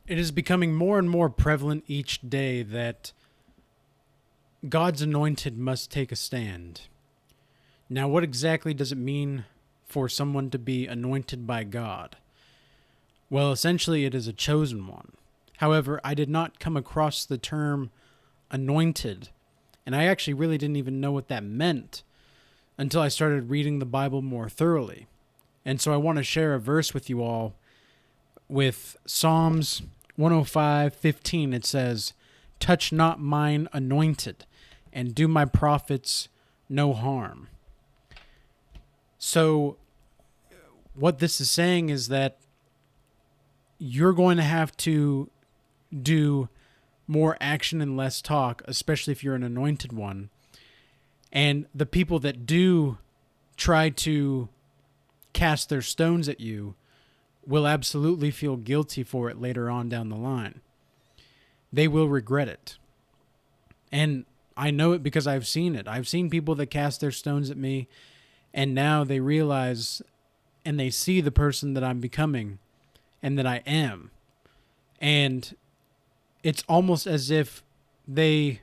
It is becoming more and more prevalent each day that God's anointed must take a stand. Now, what exactly does it mean for someone to be anointed by God? Well, essentially, it is a chosen one. However, I did not come across the term anointed, and I actually really didn't even know what that meant until I started reading the Bible more thoroughly. And so I want to share a verse with you all with Psalms 105:15. It says, "Touch not mine anointed, and do my prophets no harm." So what this is saying is that you're going to have to do more action and less talk, especially if you're an anointed one. And the people that do try to cast their stones at you will absolutely feel guilty for it later on down the line. They will regret it. And I know it because I've seen it. I've seen people that cast their stones at me, and now they realize and they see the person that I'm becoming and that I am. And it's almost as if they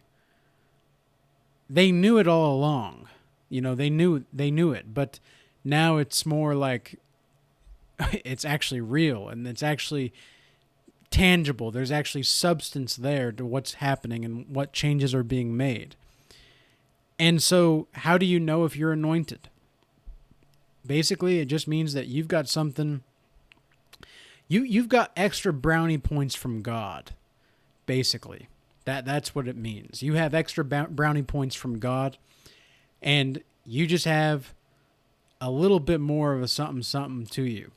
knew it all along. You know, they knew it, but now it's more like it's actually real and it's actually tangible. There's actually substance there to what's happening and what changes are being made. And so, how do you know if you're anointed? Basically, it just means that you've got something. You've got extra brownie points from God. Basically, that's what it means. You have extra brownie points from God, and you just have a little bit more of a something to you.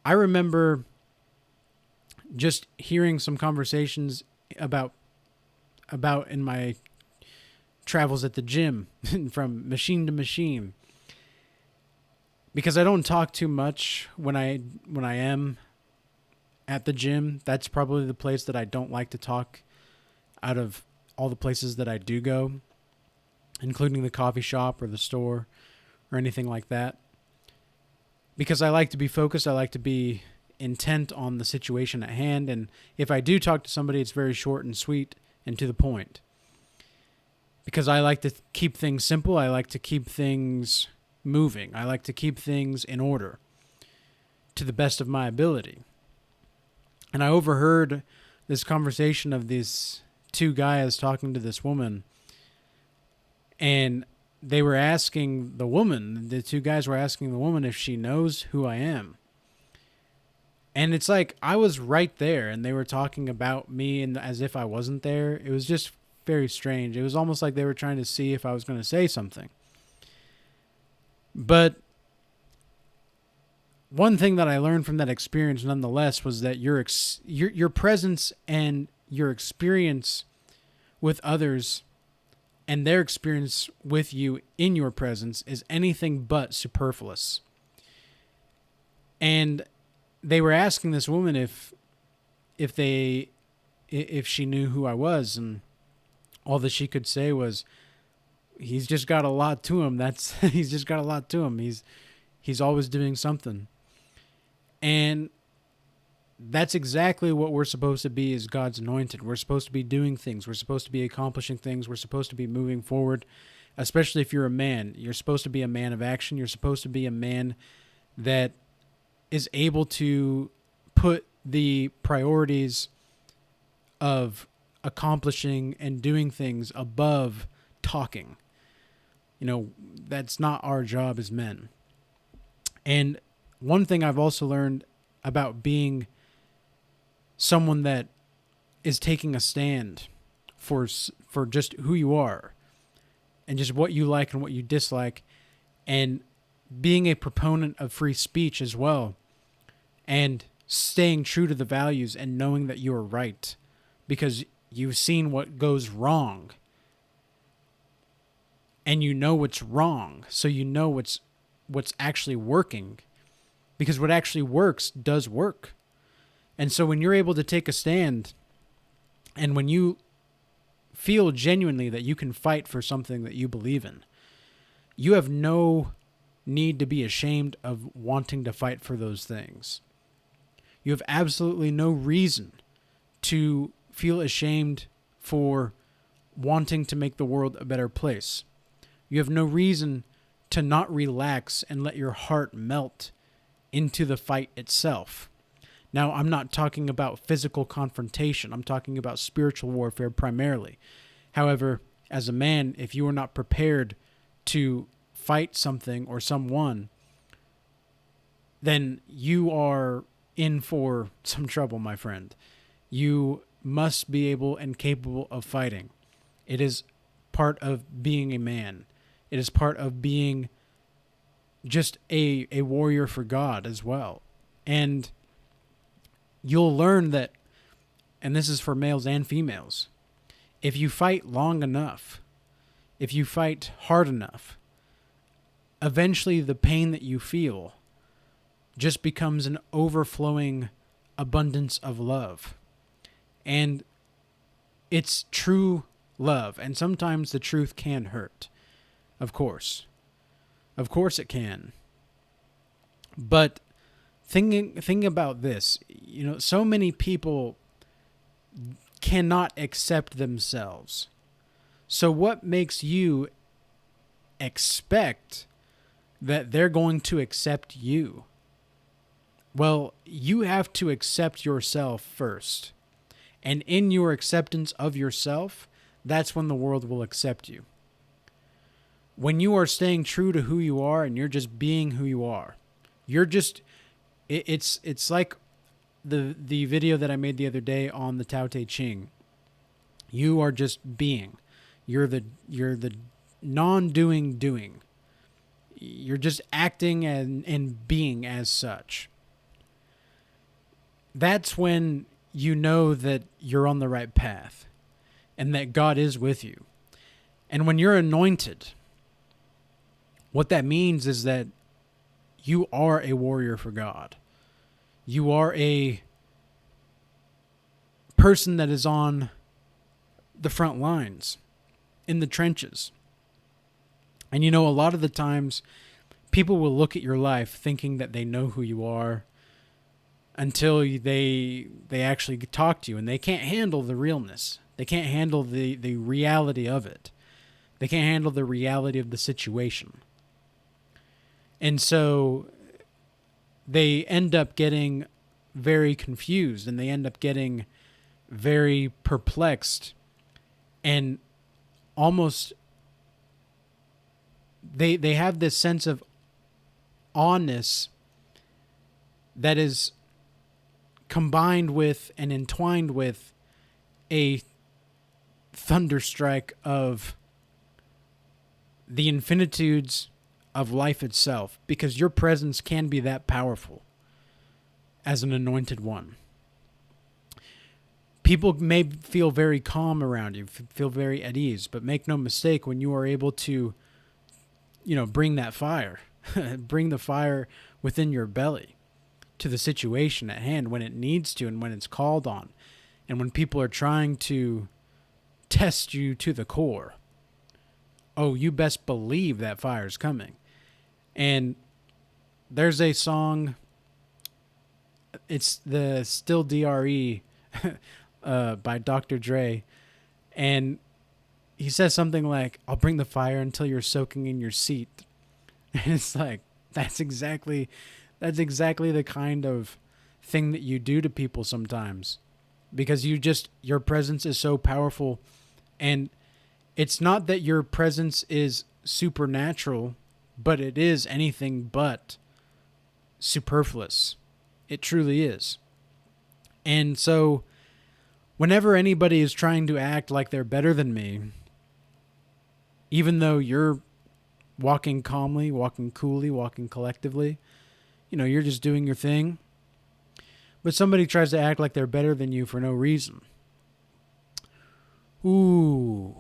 I remember just hearing some conversations about in my travels at the gym from machine to machine, because I don't talk too much when I am at the gym. That's probably the place that I don't like to talk out of all the places that I do go, including the coffee shop or the store or anything like that. Because I like to be focused, I like to be intent on the situation at hand, and if I do talk to somebody, it's very short and sweet and to the point. Because I like to keep things simple, I like to keep things moving, I like to keep things in order to the best of my ability. And I overheard this conversation of these two guys talking to this woman, and they were asking the two guys were asking the woman if she knows who I am. And it's like I was right there, and they were talking about me and as if I wasn't there. It was just very strange. It was almost like they were trying to see if I was going to say something. But one thing that I learned from that experience, nonetheless, was that your presence and your experience with others and their experience with you in your presence is anything but superfluous. And they were asking this woman if she knew who I was, and all that she could say was, "He's just got a lot to him. He's just got a lot to him. He's always doing something." And that's exactly what we're supposed to be as God's anointed. We're supposed to be doing things. We're supposed to be accomplishing things. We're supposed to be moving forward, especially if you're a man. You're supposed to be a man of action. You're supposed to be a man that is able to put the priorities of accomplishing and doing things above talking. You know, that's not our job as men. And one thing I've also learned about being someone that is taking a stand for just who you are and just what you like and what you dislike, and being a proponent of free speech as well, and staying true to the values and knowing that you are right because you've seen what goes wrong and you know what's wrong, so you know what's actually working, because what actually works does work. And so when you're able to take a stand, and when you feel genuinely that you can fight for something that you believe in, you have no need to be ashamed of wanting to fight for those things. You have absolutely no reason to feel ashamed for wanting to make the world a better place. You have no reason to not relax and let your heart melt into the fight itself. Now, I'm not talking about physical confrontation. I'm talking about spiritual warfare primarily. However, as a man, if you are not prepared to fight something or someone, then you are in for some trouble, my friend. You must be able and capable of fighting. It is part of being a man. It is part of being just a warrior for God as well. And you'll learn that, and this is for males and females, if you fight long enough, if you fight hard enough, eventually the pain that you feel just becomes an overflowing abundance of love. And it's true love. And sometimes the truth can hurt. Of course. Of course it can. But thinking about this, so many people cannot accept themselves. So what makes you expect that they're going to accept you? Well, you have to accept yourself first. And in your acceptance of yourself, that's when the world will accept you. When you are staying true to who you are and you're just being who you are, it's like the video that I made the other day on the Tao Te Ching. You are just being. You're the non-doing doing. You're just acting and being as such. That's when you know that you're on the right path and that God is with you. And when you're anointed, what that means is that you are a warrior for God. You are a person that is on the front lines, in the trenches. And a lot of the times people will look at your life thinking that they know who you are until they actually talk to you, and they can't handle the realness. They can't handle the reality of it. They can't handle the reality of the situation. And so they end up getting very confused, and they end up getting very perplexed, and almost they have this sense of awness that is combined with and entwined with a thunderstrike of the infinitudes of life itself, because your presence can be that powerful as an anointed one. People may feel very calm around you, feel very at ease, but make no mistake, when you are able to, bring that fire, bring the fire within your belly to the situation at hand when it needs to and when it's called on, and when people are trying to test you to the core, oh, you best believe that fire's coming. And there's a song, it's the Still DRE by Dr. Dre, and he says something like, I'll bring the fire until you're soaking in your seat. And it's like, that's exactly the kind of thing that you do to people sometimes, because your presence is so powerful. And it's not that your presence is supernatural, but it is anything but superfluous. It truly is. And so whenever anybody is trying to act like they're better than me, even though you're walking calmly, walking coolly, walking collectively, you're just doing your thing, but somebody tries to act like they're better than you for no reason, ooh,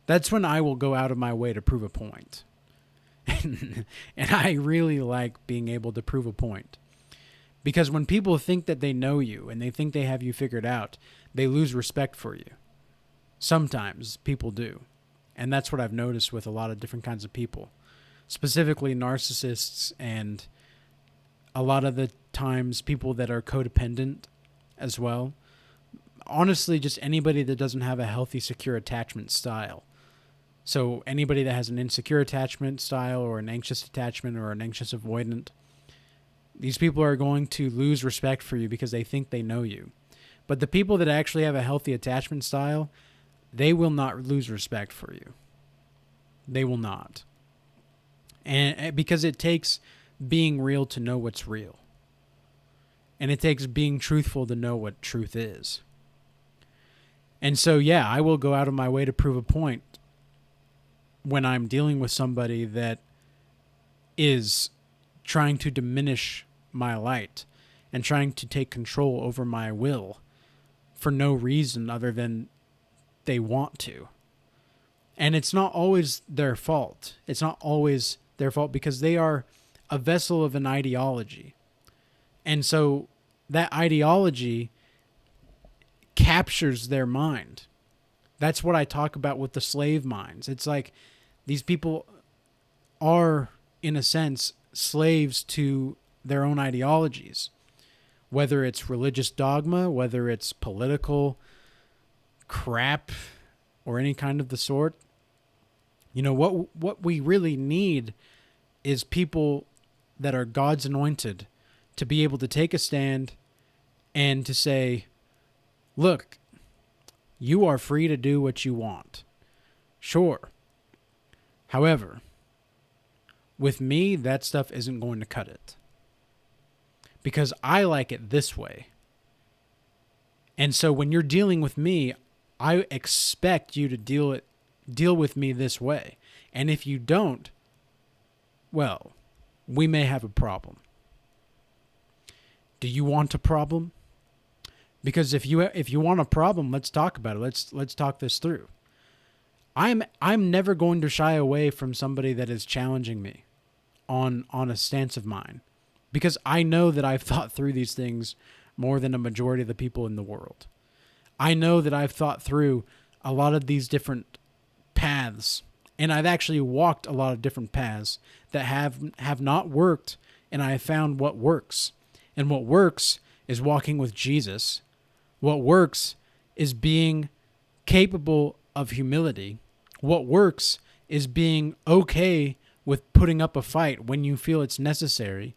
that's when I will go out of my way to prove a point. And I really like being able to prove a point. Because when people think that they know you and they think they have you figured out, they lose respect for you. Sometimes people do. And that's what I've noticed with a lot of different kinds of people, specifically narcissists and a lot of the times people that are codependent as well. Honestly, just anybody that doesn't have a healthy, secure attachment style. So anybody that has an insecure attachment style or an anxious attachment or an anxious avoidant, these people are going to lose respect for you because they think they know you. But the people that actually have a healthy attachment style, they will not lose respect for you. They will not. And because it takes being real to know what's real. And it takes being truthful to know what truth is. And so, yeah, I will go out of my way to prove a point when I'm dealing with somebody that is trying to diminish my light and trying to take control over my will for no reason other than they want to. And it's not always their fault. It's not always their fault because they are a vessel of an ideology. And so that ideology captures their mind. That's what I talk about with the slave minds. It's like these people are, in a sense, slaves to their own ideologies, whether it's religious dogma, whether it's political crap or any kind of the sort. You know, what we really need is people that are God's anointed to be able to take a stand and to say, look, you are free to do what you want. Sure. However, with me, that stuff isn't going to cut it. Because I like it this way. And so when you're dealing with me, I expect you to deal with me this way. And if you don't, well, we may have a problem. Do you want a problem? Because if you want a problem, let's talk about it. Let's talk this through. I'm never going to shy away from somebody that is challenging me on a stance of mine, because I know that I've thought through these things more than a majority of the people in the world. I know that I've thought through a lot of these different paths, and I've actually walked a lot of different paths that have not worked, and I have found what works. And what works is walking with Jesus. What works is being capable of humility. What works is being okay with putting up a fight when you feel it's necessary.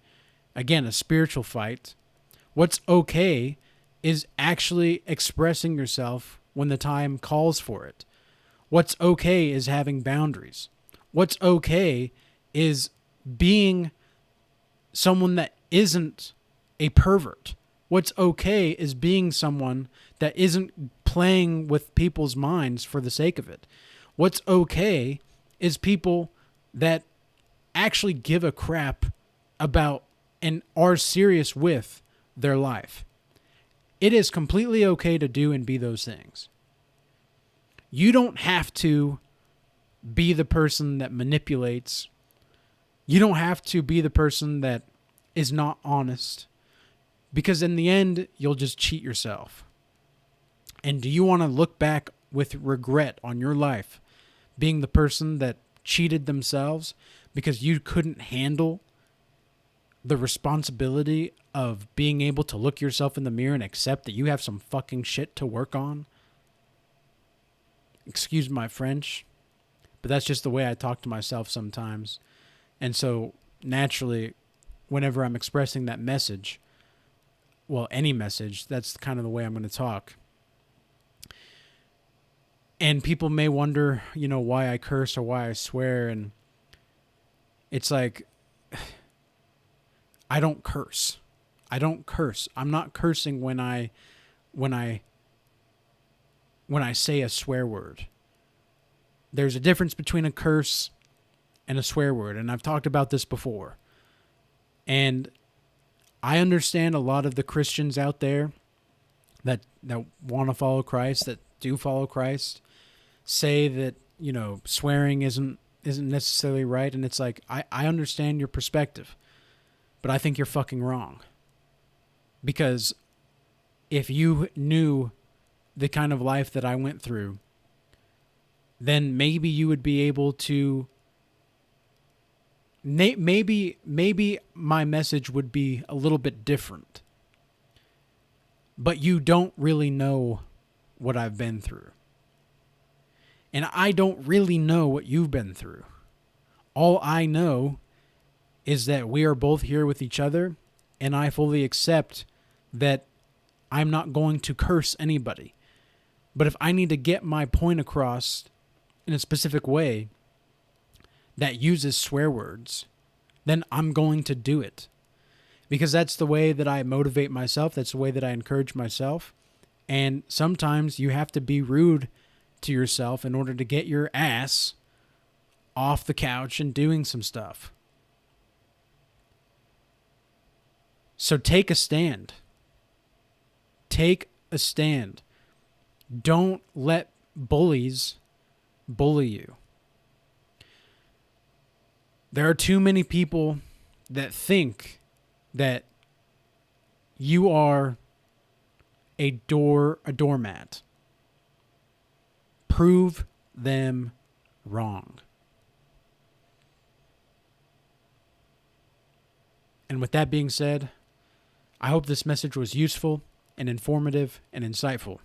Again, a spiritual fight. What's okay is actually expressing yourself when the time calls for it. What's okay is having boundaries. What's okay is being someone that isn't a pervert. What's okay is being someone that isn't playing with people's minds for the sake of it. What's okay is people that actually give a crap about and are serious with their life. It is completely okay to do and be those things. You don't have to be the person that manipulates. You don't have to be the person that is not honest, because in the end, you'll just cheat yourself. And do you want to look back with regret on your life being the person that cheated themselves because you couldn't handle the responsibility of being able to look yourself in the mirror and accept that you have some fucking shit to work on? Excuse my French, but that's just the way I talk to myself sometimes. And so naturally, whenever I'm expressing that message, well, any message, that's kind of the way I'm going to talk. And people may wonder, why I curse or why I swear. And it's like, I don't curse. I don't curse. I'm not cursing when I say a swear word. There's a difference between a curse and a swear word. And I've talked about this before. And I understand a lot of the Christians out there that want to follow Christ, that do follow Christ, say that, swearing isn't necessarily right. And it's like, I understand your perspective, but I think you're fucking wrong. Because if you knew the kind of life that I went through, then maybe you would be able to maybe my message would be a little bit different. But you don't really know what I've been through. And I don't really know what you've been through. All I know is that we are both here with each other, and I fully accept that I'm not going to curse anybody. But if I need to get my point across in a specific way that uses swear words, then I'm going to do it. Because that's the way that I motivate myself. That's the way that I encourage myself. And sometimes you have to be rude to yourself in order to get your ass off the couch and doing some stuff. So take a stand. Take a stand. Don't let bullies bully you. There are too many people that think that you are a doormat. Prove them wrong. And with that being said, I hope this message was useful and informative and insightful.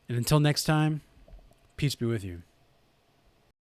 And until next time, peace be with you.